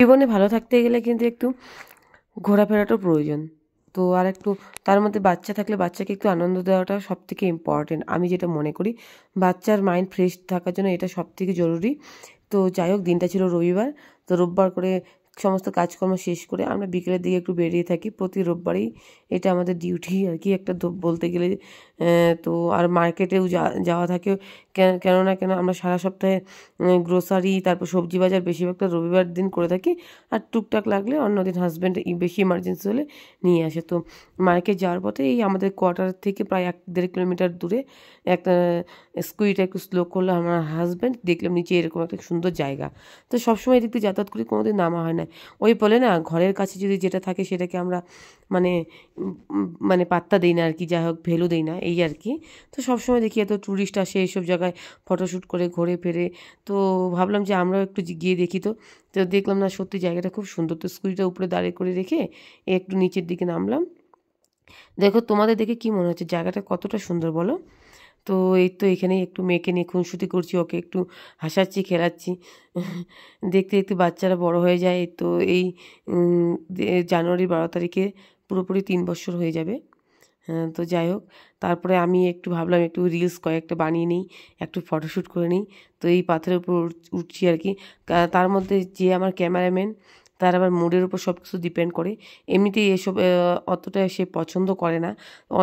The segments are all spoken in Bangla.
জীবনে ভালো থাকতে গেলে কিন্তু একটু ঘোরাফেরাটাও প্রয়োজন। তো আর একটু তার মধ্যে বাচ্চা থাকলে বাচ্চাকে একটু আনন্দ দেওয়াটা সবথেকে ইম্পর্টেন্ট। আমি যেটা মনে করি বাচ্চার মাইন্ড ফ্রেশ থাকার জন্য এটা সবথেকে জরুরি। তো যাই হোক, দিনটা ছিল রবিবার। তো রোববার করে সমস্ত কাজকর্ম শেষ করে আমরা বিকেলের দিকে একটু বেরিয়ে থাকি প্রতি রোববারেই। এটা আমাদের ডিউটি আর কি একটা বলতে গেলে। তো আর মার্কেটেও যাওয়া থাকে। কেন আমরা সারা সপ্তাহে গ্রোসারি তারপর সবজি বাজার বেশিরভাগটা রবিবার দিন করে থাকি। আর টুকটাক লাগলে অন্যদিন হাজব্যান্ড বেশি ইমার্জেন্সি হলে নিয়ে আসে। তো মার্কেট যাওয়ার পথে এই আমাদের কোয়ার্টার থেকে প্রায় 1-1.5 কিলোমিটার দূরে একটা স্কুটিটা একটু স্লো করলো আমার হাজব্যান্ড, দেখলাম নিচে এরকম একটা সুন্দর জায়গা। তো সবসময় এদিক দিয়ে যাতায়াত করি, কোনোদিন নামা হয় না। ওই বলে না, ঘরের কাছে যদি যেটা থাকে সেটাকে আমরা মানে মানে পাত্তা দিই না আর কি, যাই হোক ভ্যালু দিই না এই আর কি। তো সবসময় দেখি এত ট্যুরিস্ট আসে এইসব জায়গায় ফটোশ্যুট করে ঘুরে ফেরে। তো ভাবলাম যে আমরাও একটু গিয়ে দেখি। তো তো দেখলাম না, সত্যি জায়গাটা খুব সুন্দর। তো স্কুটিটা উপরে দাঁড়িয়ে করে রেখে একটু নিচের দিকে নামলাম। দেখো তোমাদের দেখে কি মনে হচ্ছে জায়গাটা কতটা সুন্দর বলো? তো এই তো এখানেই একটু মেয়েকে নিয়ে খুনসুটি করছি, ওকে একটু হাসাচ্ছি খেলাচ্ছি। দেখতে দেখতে বাচ্চারা বড় হয়ে যায়। তো এই জানুয়ারি 12 তারিখে পুরোপুরি 3 বছর হয়ে যাবে। হ্যাঁ, তো যাই হোক, তারপরে আমি একটু ভাবলাম একটু রিলস কয়েকটা বানিয়ে নিই, একটু ফটোশ্যুট করে নিই। তো এই পাথরের উপর উঠছি আর কি। তার মধ্যে যে আমার ক্যামেরাম্যান, তার আবার মুডের উপর সব কিছু ডিপেন্ড করে। এমনিতেই এসব অতটা সে পছন্দ করে না।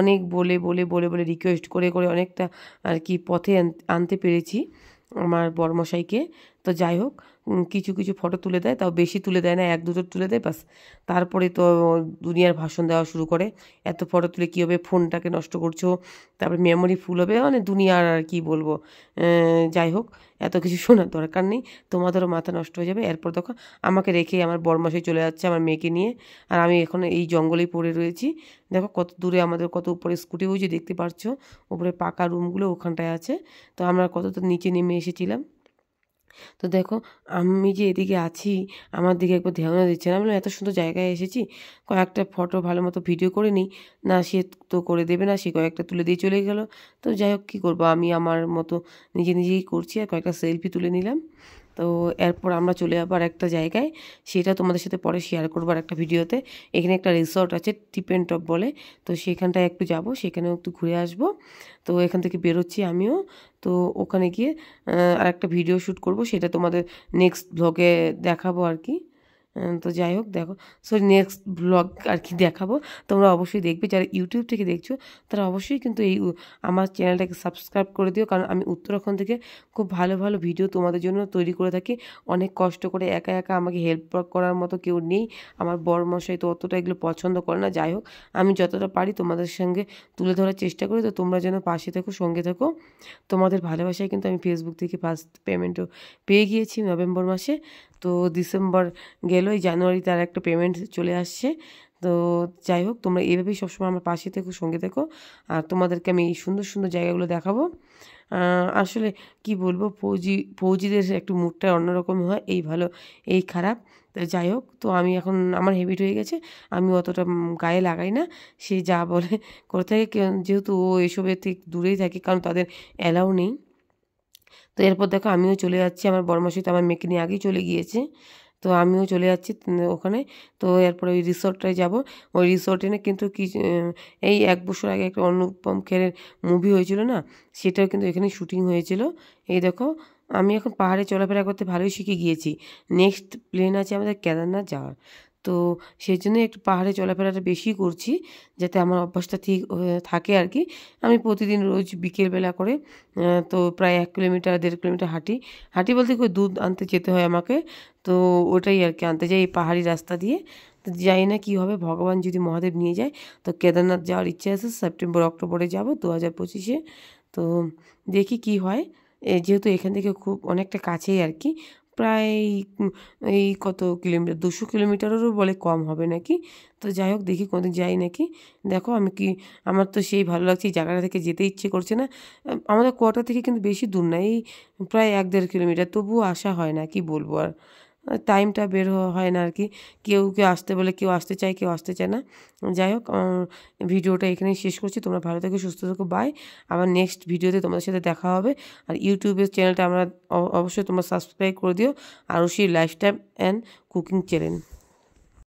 অনেক বলে রিকোয়েস্ট করে অনেকটা আর কি পথে আনতে পেরেছি আমার বরমশাইকে। তো যাই হোক, কিছু কিছু ফটো তুলে দেয়, তাও বেশি তুলে দেয় না, 1-2টো তুলে দেয় ব্যাস। তারপরে তো দুনিয়ার ভাষণ দেওয়া শুরু করে, এত ফটো তুলে কী হবে, ফোনটাকে নষ্ট করছো, তারপরে মেমোরি ফুল হবে, মানে দুনিয়ার আর কি বলবো। যাই হোক, এত কিছু শোনার দরকার নেই, তোমাদেরও মাথা নষ্ট হয়ে যাবে। এরপর দেখো আমাকে রেখে আমার বরমাসে চলে যাচ্ছে আমার মেয়েকে নিয়ে, আর আমি এখন এই জঙ্গলেই পড়ে রয়েছি। দেখো কত দূরে আমাদের, কত উপরে স্কুটি, ওই যে দেখতে পাচ্ছ উপরে পাকা রুমগুলো ওখানটায় আছে। তো আমরা কত তো নিচে নেমে এসেছিলাম। তো দেখো আমি যে এদিকে আছি, আমার দিকে একবার ধ্যানও দিচ্ছে না। আমি বললাম এত সুন্দর জায়গায় এসেছি, কয়েকটা ফটো ভালো মতো ভিডিও করে নিই। না, সে তো করে দেবে না, সে কয়েকটা তুলে দিয়ে চলে গেল। তো যাই হোক, কী করবো, আমি আমার মতো নিজেই করছি আর কয়েকটা সেলফি তুলে নিলাম। তো এরপর আমরা চলে যাবো আর একটা জায়গায়, সেটা তোমাদের সাথে পরে শেয়ার করবো আর একটা ভিডিওতে। এখানে একটা রিসর্ট আছে টিপ অ্যান্ড টপ বলে, তো সেখানটায় একটু যাব, সেখানেও একটু ঘুরে আসবো। তো এখান থেকে বেরোচ্ছি আমিও। তো ওখানে গিয়ে আর একটা ভিডিও শ্যুট করব, সেটা তোমাদের নেক্সট ব্লগে দেখাবো আর কি। তো যাই হোক দেখো, সরি নেক্সট ব্লগ আর কি দেখাবো। তোমরা অবশ্যই দেখবে, যারা ইউটিউব থেকে দেখছো তারা অবশ্যই কিন্তু এই আমার চ্যানেলটাকে সাবস্ক্রাইব করে দিও, কারণ আমি উত্তরাখণ্ড থেকে খুব ভালো ভালো ভিডিও তোমাদের জন্য তৈরি করে থাকি। অনেক কষ্ট করে, একা একা আমাকে হেল্প করার মতো কেউ নেই। আমার বড়মশাই তো অতটা এগুলো পছন্দ করে না। যাই হোক, আমি যতটা পারি তোমাদের সঙ্গে তুলে ধরার চেষ্টা করি। তো তোমরা যেন পাশে থেকো, সঙ্গে থেকো। তোমাদের ভালোবাসায় কিন্তু আমি ফেসবুক থেকে ফার্স্ট পেমেন্টও পেয়ে গিয়েছি নভেম্বর মাসে। তো ডিসেম্বর গেল, এই জানুয়ারিতে আর একটা পেমেন্ট চলে আসছে। তো যাই হোক, তোমরা এইভাবেই সবসময় আমার পাশে থেকো, সঙ্গে থেকো। আর তোমাদেরকে আমি এই সুন্দর সুন্দর জায়গাগুলো দেখাবো। আসলে কি বলবো, ফৌজিদের একটু মুডটা অন্যরকম হয়, এই ভালো এই খারাপ। তো যাই হোক, তো আমি এখন আমার হ্যাবিট হয়ে গেছে, আমি অতটা গায়ে লাগাই না, সে যা বলে করতে থাকে। যেহেতু ও এসবের থেকে দূরেই থাকে, কারণ তাদের অ্যালাউ নেই। তো এরপর দেখো আমিও চলে যাচ্ছি, আমার বড়মাসি তো আমার মেয়েকে নিয়ে আগেই চলে গিয়েছে। তো আমিও চলে যাচ্ছি ওখানে। তো এরপরে ওই রিসর্টটায় যাব। ওই রিসর্টে না কিন্তু কি এই 1 বছর আগে একটা অনুপম খেরের মুভি হয়েছিল না, সেটাও কিন্তু এখানে শুটিং হয়েছিল। এই দেখো, আমি এখন পাহাড়ে চলাফেরা করতে ভালোই শিখে গিয়েছি। নেক্সট প্ল্যান আছে আমাদের কেদারনাথ যাওয়ার। তো সেই জন্যই একটু পাহাড়ে চলাফেরাটা বেশি করছি, যাতে আমার অভ্যাসটা ঠিক থাকে আর কি। আমি প্রতিদিন রোজ বিকেলবেলা করে তো প্রায় 1 কিলোমিটার 1.5 কিলোমিটার হাঁটি। হাঁটি বলতে কি, দুধ আনতে যেতে হয় আমাকে। তো ওটাই আর কি, আনতে যাই এই পাহাড়ি রাস্তা দিয়ে। তো জানি না কী হবে, ভগবান যদি মহাদেব নিয়ে যায়। তো কেদারনাথ যাওয়ার ইচ্ছে আছে, সেপ্টেম্বর অক্টোবরে যাব 2025-এ। তো দেখি কি হয়। যেহেতু এখান থেকে খুব অনেকটা কাছেই আর কি, প্রায় এই কত কিলোমিটার, 200 কিলোমিটারেরও বলে কম হবে নাকি। তো যাই হোক, দেখি কোনোদিন যাই নাকি। দেখো আমি কি, আমার তো সেই ভালো লাগছে, এই জায়গাটা থেকে যেতে ইচ্ছে করছে না। আমাদের কোয়ার্টার থেকে কিন্তু বেশি দূর না, এই প্রায় 1-1.5 কিলোমিটার, তবুও আসা হয় না, কি বলবো আর। টাইমটা বের হয় না আর কি। কেউ কেউ আসতে বলে কেউ আসতে চায়, কেউ আসতে চায় না। যাই হোক, ভিডিওটা এখানেই শেষ করছি। তোমরা ভালো থেকো, সুস্থ থেকো, বাই। আবার নেক্সট ভিডিওতে তোমাদের সাথে দেখা হবে। আর ইউটিউবের চ্যানেলটা অবশ্যই তোমরা সাবস্ক্রাইব করে দিও, Arushi lifestyle and cooking channel.